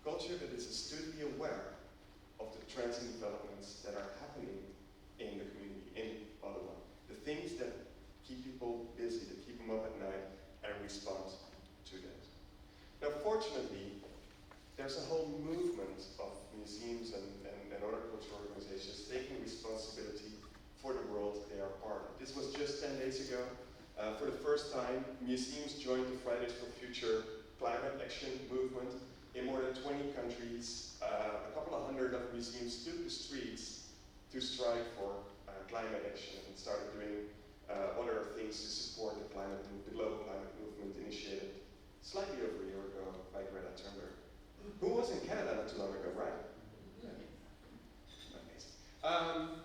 Culture that is astutely aware of the trends and developments that are happening in the community, in Ottawa. The things that keep people busy, that keep them up at night, and respond to that. Now, fortunately, there's a whole movement of museums and other cultural organizations taking responsibility for the world they are part of. This was just 10 days ago. For the first time, museums joined the Fridays for Future climate action movement. In more than 20 countries, a couple of hundred of museums took the streets to strike for climate action and started doing other things to support the global climate movement initiated slightly over a year ago by Greta Thunberg, who was in Canada not too long ago, right? Yeah. Amazing.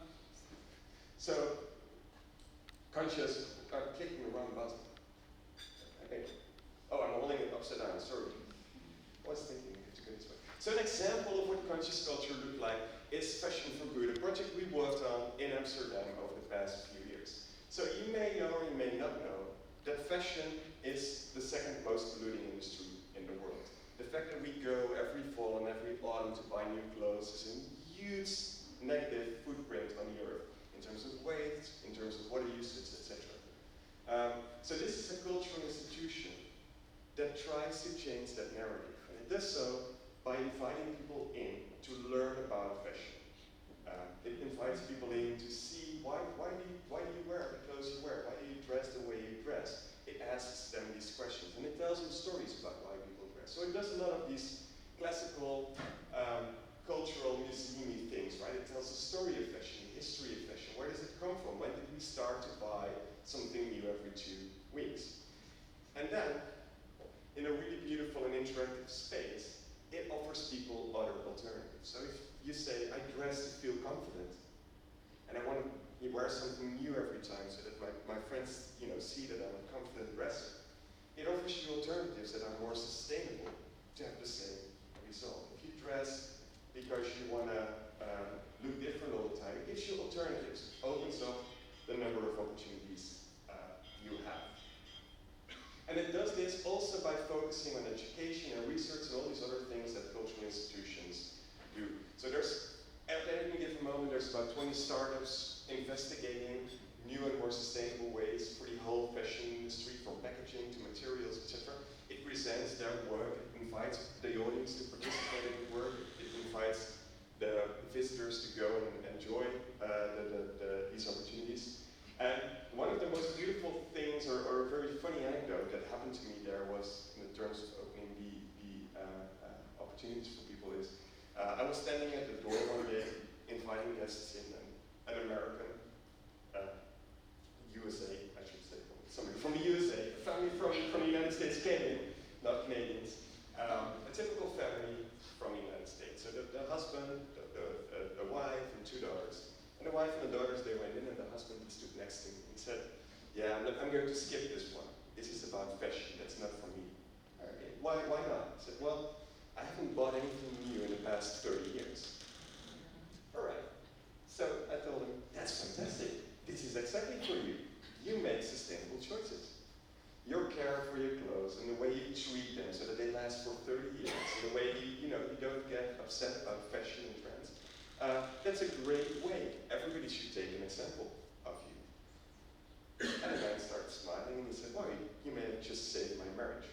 So, conscious, clicking the wrong button. Okay. Oh, I'm holding it upside down, sorry. I was thinking we have to go this way. So an example of what conscious culture looked like is Fashion for Good, a project we worked on in Amsterdam over the past few years. So you may know or you may not know that fashion is the second most polluting industry in the world. The fact that we go every fall and every autumn to buy new clothes is a huge negative footprint on the earth in terms of weight, in terms of water usage, etc. So this is a cultural institution that tries to change that narrative. And it does so by inviting people in to learn about fashion. It invites people in to see why do you wear the clothes you wear? Why do you dress the way you dress? It asks them these questions, and it tells them stories about why people dress. So it does a lot of these classical cultural museum-y things, right? It tells the story of fashion, the history of fashion. Where does it come from? When did we start to buy something new every 2 weeks? And then, in a really beautiful and interactive space, it offers people other alternatives. So if you say, I dress to feel confident, and I want to wear something new every time so that my friends see that I'm a confident dresser, it offers you alternatives that are more sustainable to have the same result. If you dress because you want to look different all the time, it gives you alternatives, opens up the number of opportunities you have. And it does this also by focusing on education and research and all these other things that cultural institutions do. So at any given moment, there's about 20 startups investigating new and more sustainable ways for the whole fashion industry, from packaging to materials, etc. It presents their work, it invites the audience to participate in the work, it invites the visitors to go and enjoy these opportunities. And one of the most beautiful things, or a very funny anecdote that happened to me there was, in terms of opening the opportunities for people, is I was standing at the door one day, inviting guests in, and an American, USA, I should say, somebody from the USA, a family from the United States came in, not Canadians, a typical family from the United States. So the husband, the wife, and 2 daughters. And the wife and the daughters, they went in, and the husband stood next to me and said, yeah, I'm going to skip this one. This is about fashion, that's not for me. Okay, why not? I said, well, I haven't bought anything new in the past 30 years. All right. So I told him, that's fantastic. This is exactly for you. You make sustainable choices. Your care for your clothes and the way you treat them so that they last for 30 years, and the way you don't get upset about fashion and trends. That's a great way. Everybody should take an example of you. And the man started smiling and he said, well, you may have just saved my marriage.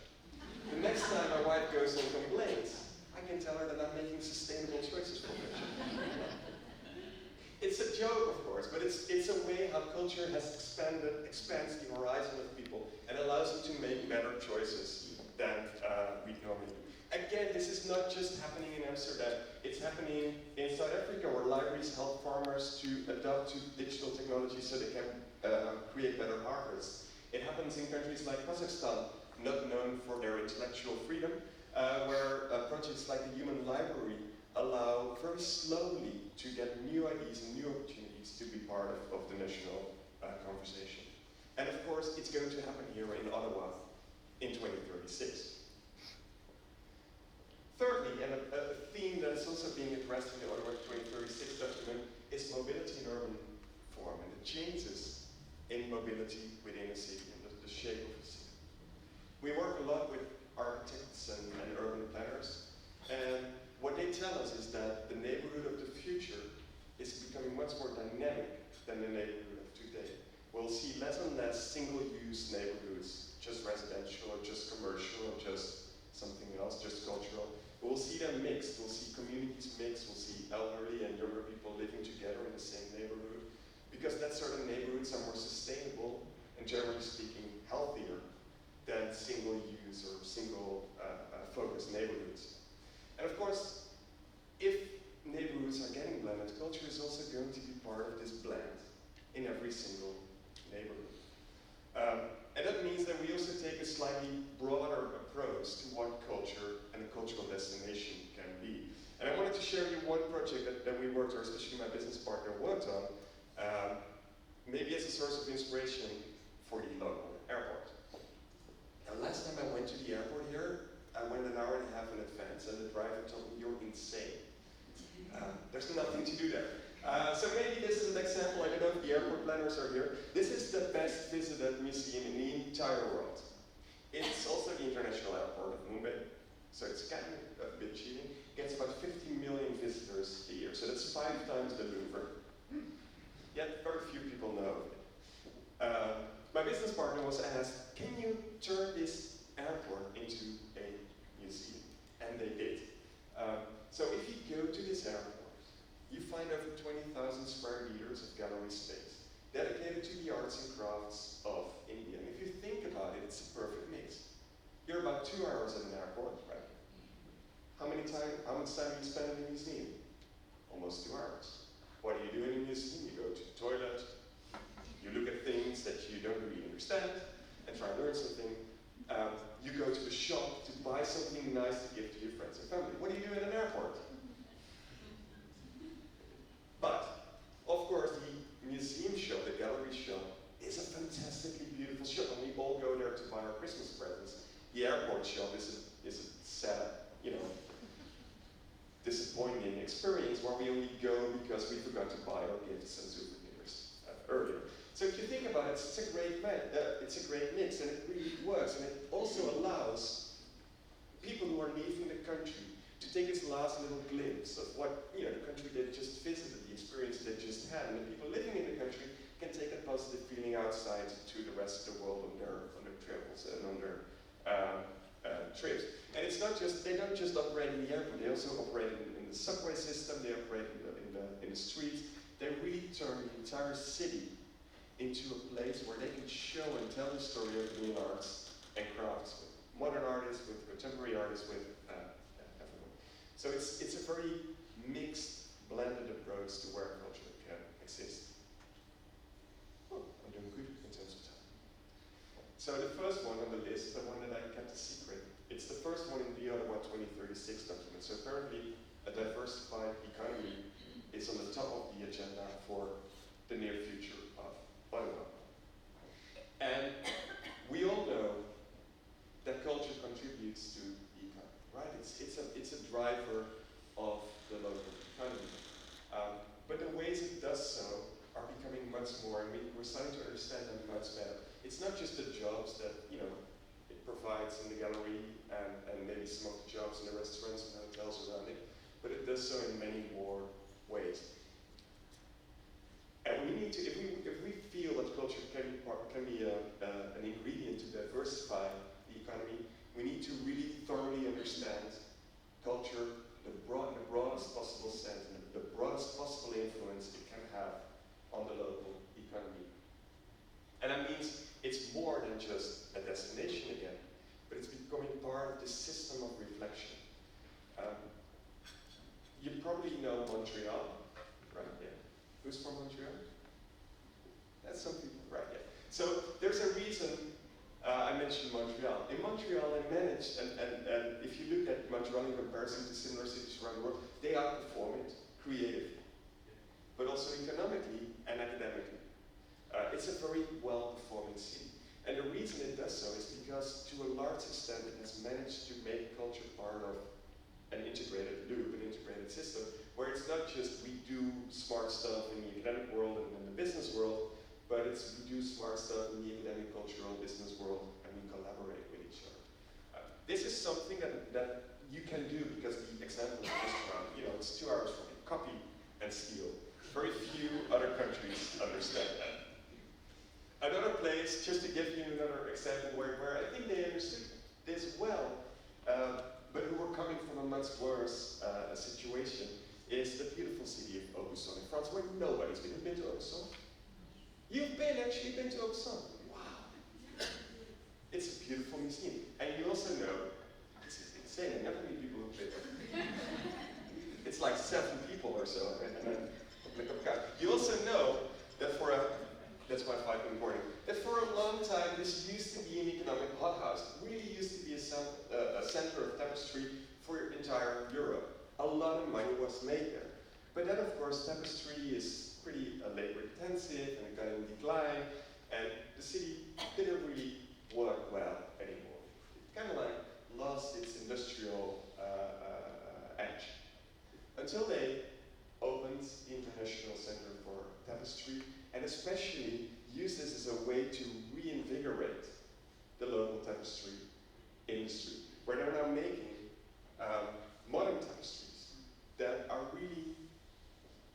The next time my wife goes and complains, I can tell her that I'm making sustainable choices for fashion. It's a joke, of course, but it's a way how culture has expands the horizon of people and allows them to make better choices than we normally do. Again, this is not just happening in Amsterdam, it's happening in South Africa, where libraries help farmers to adapt to digital technology so they can create better harvests. It happens in countries like Kazakhstan, not known for their intellectual freedom, where projects like the Human Library allow very slowly to get new ideas and new opportunities to be part of the national conversation. And of course, it's going to happen here in Ottawa in 2036. Thirdly, and a theme that is also being addressed in the Ottawa 2036 document, is mobility in urban form and the changes in mobility within a city and the shape of a city. We work a lot with architects and urban planners, and tell us is that the neighborhood of the future is becoming much more dynamic than the neighborhood of today. We'll see less and less single-use neighborhoods, just residential or just commercial or just something else, just cultural. We'll see them mixed. We'll see communities mixed. We'll see elderly and younger people living together in the same neighborhood, because that certain neighborhoods are more sustainable and, generally speaking, healthier than single-use or single-focused neighborhoods. And of course, if neighborhoods are getting blended, culture is also going to be part of this blend in every single neighborhood. And that means that we also take a slightly broader approach to what culture and a cultural destination can be. And I wanted to share you one project that we worked, or especially my business partner worked on, maybe as a source of inspiration for the local airport. Now, last time I went to the airport here, I went an hour and a half in advance, and the driver told me, "You're insane. There's nothing to do there." So maybe this is an example. I don't know if the airport planners are here. This is the best visited museum in the entire world. It's also the international airport of Mumbai, so it's kind of a bit cheating. It gets about 50 million visitors a year, so that's 5 times the Louvre. Yet very few people know of it. My business partner was asked, "Can you turn this airport into a museum?" And they did. So if you go to this airport, you find over 20,000 square meters of gallery space dedicated to the arts and crafts of India. And if you think about it, it's a perfect mix. You're about 2 hours at an airport, right? How much time do you spend in a museum? Almost 2 hours. What do you do in a museum? You go to the toilet, you look at things that you don't really understand, and try and learn something. You go to the shop to buy something nice to give to your friends and family. What do you do in an airport? But, of course, the museum shop, the gallery shop, is a fantastically beautiful shop, and we all go there to buy our Christmas presents. The airport shop is a sad, disappointing experience where we only go because we forgot to buy our gifts and souvenirs earlier. So if you think about it, it's a great mix, and it really works, and it also allows people who are leaving the country to take this last little glimpse of what the country they just visited, the experience they just had, and the people living in the country can take that positive feeling outside to the rest of the world on their travels and on their trips. And it's not just, they don't just operate in the airport, they also operate in the subway system, they operate in the streets. They really turn the entire city into a place where they can show and tell the story of doing arts and crafts, with modern artists, with contemporary artists, with everyone. So it's a very mixed, blended approach to where culture can exist. Oh, I'm doing good in terms of time. So the first one on the list, the one that I kept a secret, it's the first one in the Ottawa 2036 document. So apparently a diversified economy is on the top of the agenda for the near future of Ottawa. And we all know that culture contributes to the economy, right? It's a driver of the local economy. But the ways it does so are becoming much more, and we're starting to understand them much better. It's not just the jobs that it provides in the gallery and maybe some of the jobs in the restaurants and hotels around it, but it does so in many more ways. And we need to, if we feel that culture can be an ingredient to diversify the economy, we need to really thoroughly understand culture, the broadest possible sense, and the broadest possible influence it can have on the local economy. And that means it's more than just a destination again, but it's becoming part of this system of reflection. You probably know Montreal, right? Yeah. Who's from Montreal? That's some people, right? Yeah. So there's a reason I mentioned Montreal. In Montreal, they managed, and if you look at Montreal in comparison to similar cities around the world, they outperform it creatively, but also economically and academically. It's a very well-performing city. And the reason it does so is because, to a large extent, it has managed to make culture part of an integrated loop, an integrated system, where it's not just we do smart stuff in the academic world and in the business world, but it's we do smart stuff in the academic, cultural, business world, and we collaborate with each other. This is something that you can do because the example is just around. much worse situation is the beautiful city of Aubusson in France, where nobody's been. You've been to Aubusson? You've actually been to Aubusson? Wow. It's a beautiful museum. And you also know, this is insane, I never meet people who've been there. It's like 7 people or so, and then a cup of coffee. You also know that that's my 5 in the morning, that for a long time this used to be an economic hothouse. It really used to be a center of tapestry for entire Europe. A lot of money was made there. But then, of course, tapestry is pretty labor intensive and it got in decline, and the city didn't really work well anymore. It kind of like lost its industrial edge. Until they opened the International Center for Tapestry, and especially used this as a way to reinvigorate the local tapestry industry, where they're now making modern tapestries that are really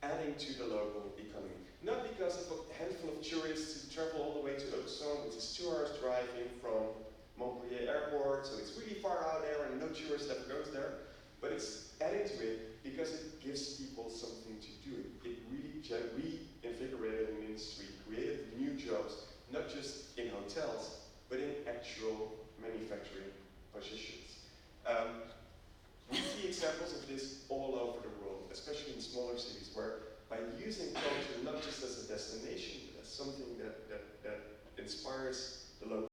adding to the local economy. Not because of a handful of tourists who travel all the way to Aubusson, which is 2 hours driving from Montpellier Airport, so it's really far out there and no tourist ever goes there, but it's adding to it because it gives people something to do. It really reinvigorated an industry, created new jobs, not just in hotels, but in actual manufacturing positions. We see examples of this all over the world, especially in smaller cities, where by using culture not just as a destination, but as something that inspires the local